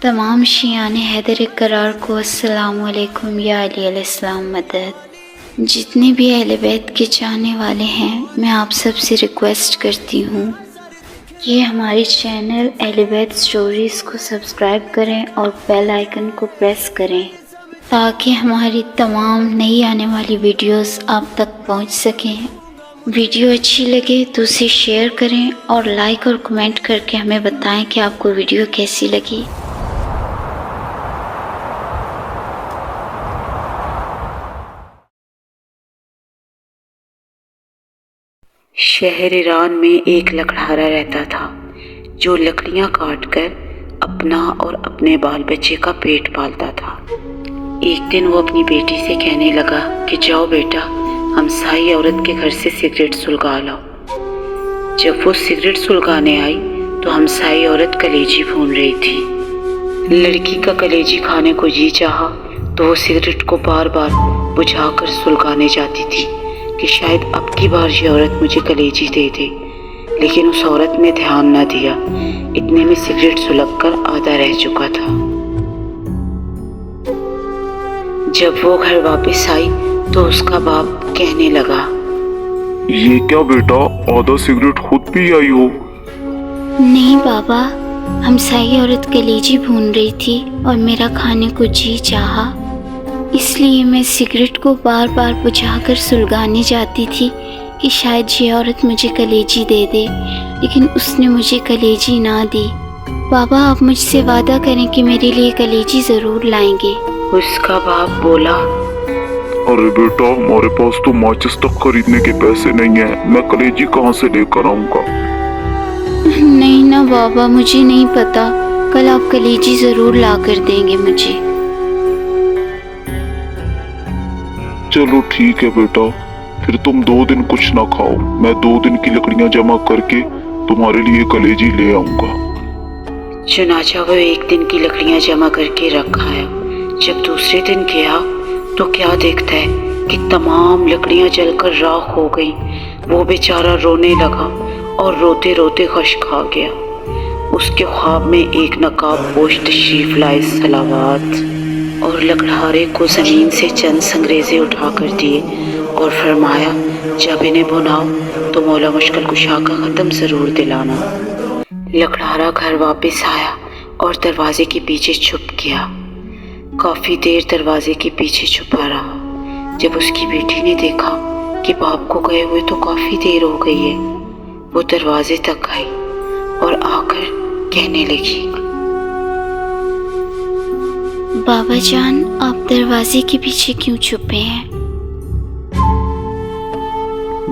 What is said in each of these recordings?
तमाम शियान हैदर करार को अस्सलामु अलैकुम या अली अलैहिस्सलाम मदद। जितने भी अहले बैत के चाहने वाले हैं, मैं आप सब से रिक्वेस्ट करती हूँ कि हमारे चैनल अहले बैत स्टोरीज़ को सब्सक्राइब करें और बेल आइकन को प्रेस करें ताकि हमारी तमाम नई आने वाली वीडियोस आप तक पहुँच सकें। वीडियो अच्छी लगे तो उसे शेयर करें और लाइक और कमेंट करके हमें बताएं कि आपको वीडियो कैसी लगी। शहर ईरान में एक लकड़हारा रहता था जो लकड़ियां काटकर अपना और अपने बाल बच्चे का पेट पालता था। एक दिन वो अपनी बेटी से कहने लगा कि जाओ बेटा, हमसाई औरत के घर से सिगरेट सुलगा लाओ। जब वो सिगरेट सुलगाने आई तो हमसाई औरत कलेजी भून रही थी। लड़की का कलेजी खाने को जी चाहा तो वो सिगरेट को बार बार बुझाकर सुलगाने जाती थी कि शायद अब की बार ये औरत मुझे कलेजी दे दे, लेकिन उस औरत ने ध्यान न दिया। इतने में सिगरेट सुलगकर आधा रह चुका था। जब वो घर वापस आई तो उसका बाप कहने लगा, ये क्या बेटा, आधा सिगरेट खुद पी आई हो? नहीं बाबा, हमसाई औरत कलेजी भून रही थी और मेरा खाने को जी चाहा, इसलिए मैं सिगरेट को बार बार बुझाकर सुलगाने जाती थी कि शायद ये औरत मुझे कलेजी दे दे, लेकिन उसने मुझे कलेजी ना दी। बाबा, आप मुझसे वादा करें कि मेरे लिए कलेजी ज़रूर लाएंगे। उसका बाप बोला, अरे बेटा, हमारे पास तो माचिस तक खरीदने के पैसे नहीं है, मैं कलेजी कहाँ से लेकर आऊँगा? नहीं ना बाबा, मुझे नहीं पता, कल आप कलेजी ज़रूर ला कर देंगे मुझे। चलो ठीक है बेटा, फिर तुम 2 दिन कुछ ना खाओ, मैं 2 दिन की लकड़ियां जमा करके तुम्हारे लिए कलेजी ले आऊंगा। चुनाचा वो 1 दिन की लकड़ियां जमा करके रख आया। जब दूसरे दिन गया तो क्या देखता है कि तमाम लकड़ियां जलकर राख हो गई। वो बेचारा रोने लगा और रोते रोते गश खा गया। उसके ख्वाब में एक नकाब पोश तशरीफ लाए सलावत और लकड़हारे को ज़मीन से चंद संगरेज़े उठा कर दिए और फरमाया, जब इन्हें भुनाओ तो मौला मुश्किल कुशा का ख़त्म ज़रूर दिलाना। लकड़हारा घर वापस आया और दरवाजे के पीछे छुप गया। काफ़ी देर दरवाजे के पीछे छुपा रहा। जब उसकी बेटी ने देखा कि बाप को गए हुए तो काफ़ी देर हो गई है, वो दरवाजे तक आई और आकर कहने लगी, बाबा जान, आप दरवाजे के पीछे क्यों छुपे हैं?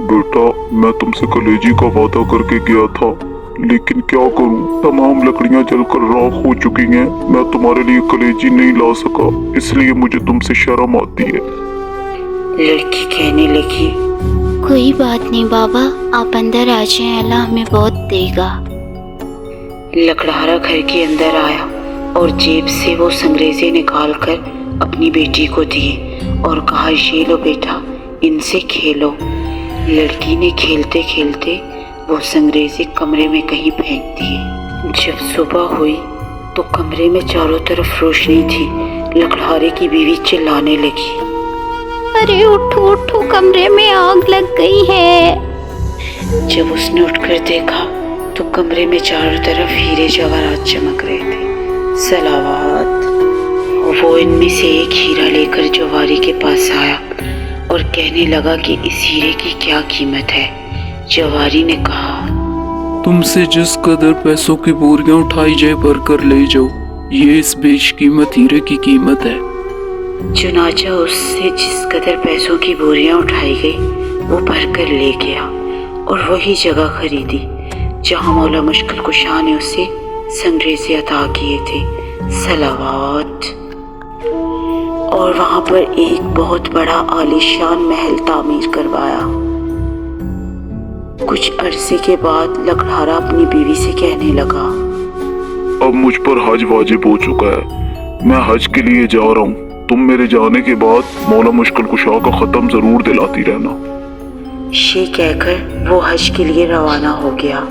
बेटा, मैं तुमसे कलेजी का वादा करके गया था, लेकिन क्या करूं, तमाम लकड़ियां जलकर राख हो चुकी हैं। मैं तुम्हारे लिए कलेजी नहीं ला सका, इसलिए मुझे तुमसे शर्म आती है। लड़की कहने लगी, कोई बात नहीं बाबा, आप अंदर आ जाएं, अल्लाह हमें बहुत देगा। लकड़हारा घर के अंदर आया और जेब से वो संगरेज़े निकाल कर अपनी बेटी को दिए और कहा, ये लो बेटा, इनसे खेलो। लड़की ने खेलते खेलते वो संगरेज़े कमरे में कहीं फेंक दिए। जब सुबह हुई तो कमरे में चारों तरफ रोशनी थी। लकड़हारे की बीवी चिल्लाने लगी, अरे उठो उठो, कमरे में आग लग गई है। जब उसने उठकर देखा तो कमरे में चारों तरफ हीरे जवाहरात चमक रहे थे सलावत। वो इनमें से एक हीरा लेकर जवारी के पास आया और कहने लगा कि इस हीरे की क्या कीमत है। जवारी ने कहा, तुमसे जिस कदर पैसों की बोरियां उठाई जाए भरकर ले जाओ, ये इस बेशकीमत हीरे की कीमत है। चुनाचा उससे जिस कदर पैसों की बोरियां उठाई गई वो भरकर ले गया और वही जगह खरीदी जहां मौला मुश्किल कुशा ने उसे संगरेज़े अता किए थे सलावत। और वहां पर एक बहुत बड़ा आलीशान महल तामीर करवाया। कुछ अरसे के बाद लकड़हारा अपनी बीवी से कहने लगा, अब मुझ पर हज वाजिब हो चुका है, मैं हज के लिए जा रहा हूँ। तुम मेरे जाने के बाद मौला मुश्किल कुशा का ख़त्म ज़रूर दिलाती रहना। ये कहकर वो हज के लिए रवाना हो गया।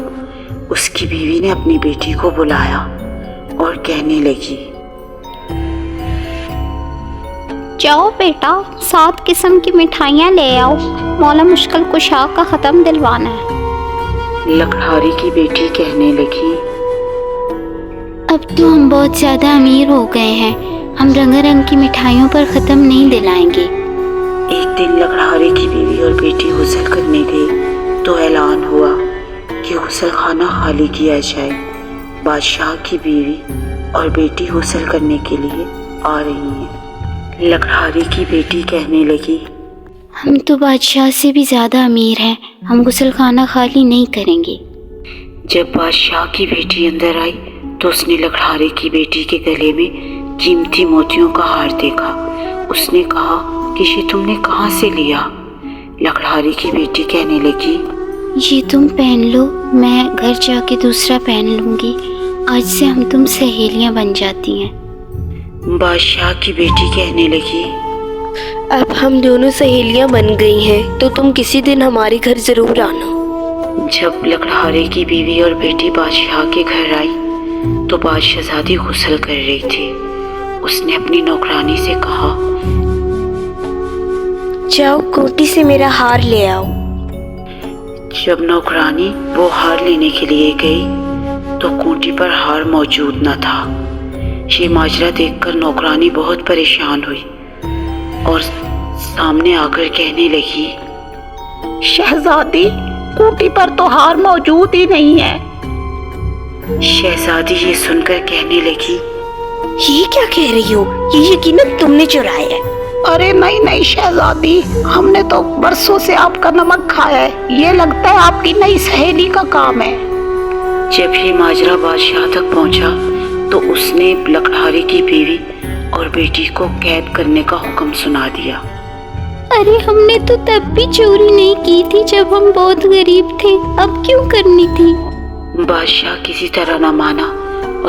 उसकी बीवी ने अपनी बेटी को बुलाया और कहने लगी, जाओ बेटा, 7 किस्म की मिठाइयाँ ले आओ, मौला मुश्किल कुशा का ख़त्म दिलवाना है। लकड़हारे की बेटी कहने लगी, अब तो हम बहुत ज़्यादा अमीर हो गए हैं, हम रंग की मिठाइयों पर ख़त्म नहीं दिलाएंगे। एक दिन लकड़हारे की बीवी और बेटी गुस्ल करने गई तो ऐलान हुआ कि गुस्ल खाना खाली किया जाए। बादशाह की बीवी और बेटी गुस्ल करने के लिए आ रही हैं। लकड़हारे की बेटी कहने लगी, हम तो बादशाह से भी ज़्यादा अमीर हैं, हम गुस्ल खाना खाली नहीं करेंगे। जब बादशाह की बेटी अंदर आई तो उसने लकड़हारे की बेटी के गले में कीमती मोतियों का हार देखा। उसने कहा कि ये तुमने कहाँ से लिया? लकड़हारे की बेटी कहने लगी, ये तुम पहन लो, मैं घर जाके दूसरा पहन लूँगी, आज से हम तुम सहेलियाँ बन जाती हैं। बादशाह की बेटी कहने लगी, अब हम दोनों सहेलियां बन गई हैं, तो तुम किसी दिन हमारे घर जरूर आना। जब लकड़हारे की बीवी और बेटी बादशाह के घर आई तो बादशाहज़ादी गुस्ल कर रही थी। उसने अपनी नौकरानी से कहा, जाओ कोटी से मेरा हार ले आओ। जब नौकरानी वो हार लेने के लिए गई तो कोटी पर हार मौजूद न था। ये माजरा देखकर नौकरानी बहुत परेशान हुई और सामने आकर कहने लगी, शहजादी, कोटी पर तो हार मौजूद ही नहीं है। शहजादी ये सुनकर कहने लगी, ये क्या कह रही हो? ये यकीनन तुमने चुराया है। अरे नहीं नहीं शहजादी, हमने तो बरसों से आपका नमक खाया है, ये लगता है आपकी नई सहेली का काम है। जब ये माजरा बादशाह तक पहुंचा तो उसने लकड़हारे की बीवी और बेटी को कैद करने का हुक्म सुना दिया। अरे हमने तो तब भी चोरी नहीं की थी जब हम बहुत गरीब थे, अब क्यों करनी थी? बादशाह किसी तरह न माना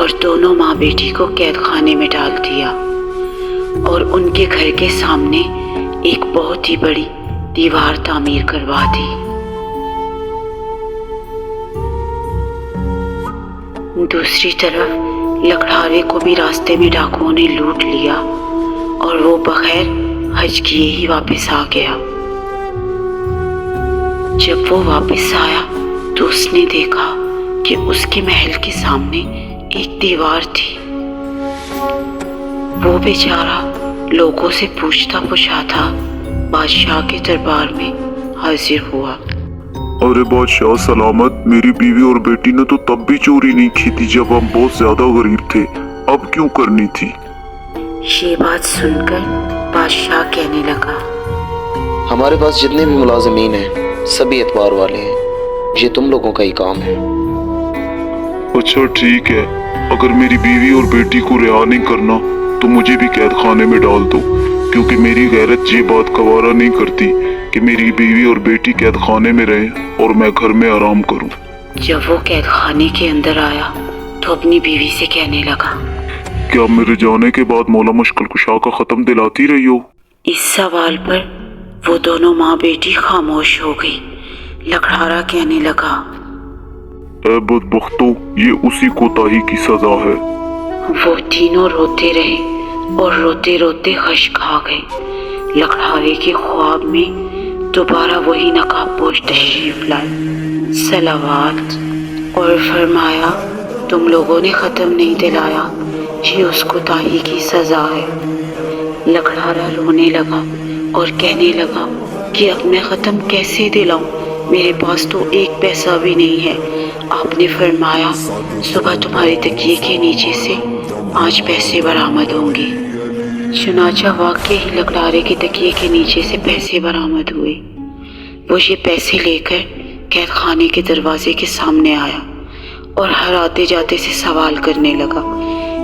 और दोनों माँ बेटी को कैद खाने में डाल दिया और उनके घर के सामने एक बहुत ही बड़ी दीवार तामीर करवा दी। दूसरी तरफ लकड़हारे को भी रास्ते में डाकुओं ने लूट लिया और वो बगैर हज किए ही वापस आ गया। जब वो वापस आया तो उसने देखा कि उसके महल के सामने एक दीवार थी। वो बेचारा लोगों से पूछता पुछाता बादशाह के दरबार में हाजिर हुआ। अरे बादशाह सलामत, मेरी बीवी और बेटी ने तो तब भी चोरी नहीं की थी जब हम बहुत ज्यादा गरीब थे, अब क्यों करनी थी? ये बात सुनकर बादशाह कहने लगा, हमारे पास जितने भी मुलाजमीन हैं सभी एतबार वाले हैं, ये तुम लोगों का ही काम है। अच्छा ठीक है, अगर मेरी बीवी और बेटी को रिहा नहीं करना तो मुझे भी कैद खाने में डाल दो, क्योंकि मेरी गैरत ये बात गवारा नहीं करती कि मेरी बीवी और बेटी कैद खाने में रहें और मैं घर में आराम करूं। जब वो कैद खाने के अंदर आया तो अपनी बीवी से कहने लगा, क्या मेरे जाने के बाद मौला मुश्किल कुशा का खत्म दिलाती रही हो? इस सवाल पर वो दोनों माँ बेटी खामोश हो गई। लकड़हारा कहने लगा, ऐ बदबख्तो, ये उसी कोताही की सजा है। वो तीनों रोते रहे और रोते रोते खश खा गए। लकड़हारे के ख्वाब में दोबारा वही नकाबपोश तशरीफ लाए सलावात और फरमाया, तुम लोगों ने ख़त्म नहीं दिलाया, ये उस कोताही की सज़ा है। लकड़हारा रोने लगा और कहने लगा कि अब मैं ख़त्म कैसे दिलाऊं, मेरे पास तो एक पैसा भी नहीं है। आपने फरमाया सुबह तुम्हारे तकिए के नीचे से 5 पैसे बरामद होंगे। चुनाचा वाकई ही लकड़हारे के तकिए के नीचे से पैसे बरामद हुए। वो ये पैसे लेकर कैद खाने के दरवाजे के सामने आया और हर आते जाते से सवाल करने लगा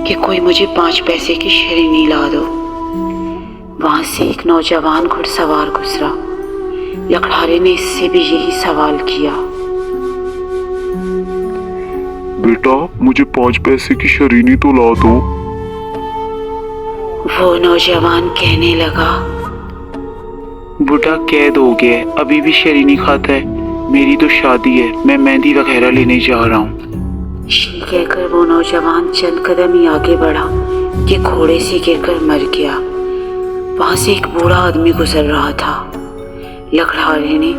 कि कोई मुझे 5 पैसे की शरीनी ला दो। वहाँ से एक नौजवान घुड़सवार गुजरा। लकड़हारे ने इससे भी यही सवाल किया, बेटा मुझे 5 पैसे की शरीनी तो ला दो। वो नौजवान कहने लगा, बूढ़ा कैद हो गया है, अभी भी शरीनी खाता है, मेरी तो शादी है, मैं मेहंदी वगैरह लेने जा रहा हूँ। ये कहकर वो नौजवान चंद कदम ही आगे बढ़ा कि घोड़े से गिरकर मर गया। वहां से एक बूढ़ा आदमी गुजर रहा था। लकड़हारे ने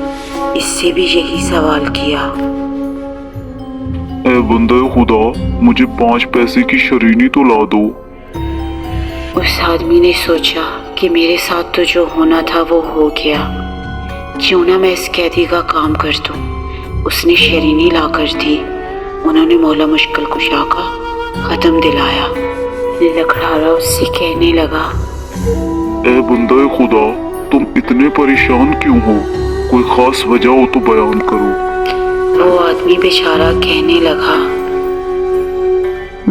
इससे भी यही सवाल किया। ए बंदे खुदा, मुझे 5 पैसे की शरीनी तो ला दो। उस आदमी ने सोचा कि मेरे साथ तो जो होना था वो हो गया, क्यों ना मैं इस कैदी का काम कर दूं। उसने शरीनी ला कर दी। उन्होंने मौला मुश्किल कुशा का खत्म दिलाया। लकड़हारा उससे कहने लगा, ए बंदे खुदा, तुम इतने परेशान क्यों हो? कोई खास वजह हो तो बयान करो। वो आदमी बेचारा कहने लगा,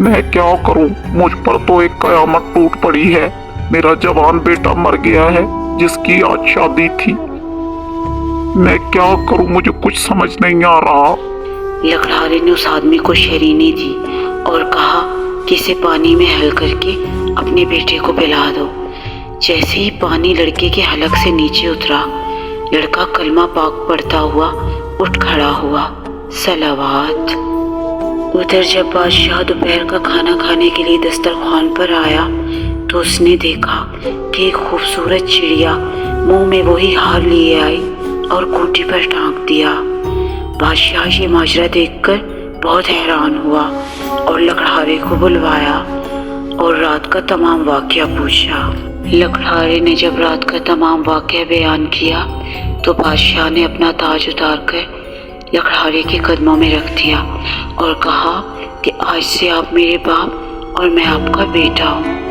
मैं क्या करूं? मुझ पर तो एक कयामत टूट पड़ी है। मेरा जवान बेटा मर गया है जिसकी आज शादी थी। मैं क्या करूं? मुझे कुछ समझ नहीं आ रहा। लकड़हारे ने उस आदमी को शरीनी दी और कहा कि इसे पानी में हल करके अपने बेटे को पिला दो। जैसे ही पानी लड़के के हलक से नीचे उतरा, लड़का कलमा पाक पढ़ता हुआ उठ खड़ा हुआ। सलावत। उधर जब बादशाह दोपहर का खाना खाने के लिए दस्तरखान पर आया तो उसने देखा कि एक खूबसूरत चिड़िया मुंह में वही हार लिए आई और खूंटी पर टांग दिया। बादशाह ये माजरा देखकर बहुत हैरान हुआ और लकड़हारे को बुलवाया और रात का तमाम वाकया पूछा। लकड़हारे ने जब रात का तमाम वाकया बयान किया तो बादशाह ने अपना ताज उतार कर लकड़हारे के कदमों में रख दिया और कहा कि आज से आप मेरे बाप और मैं आपका बेटा हूँ।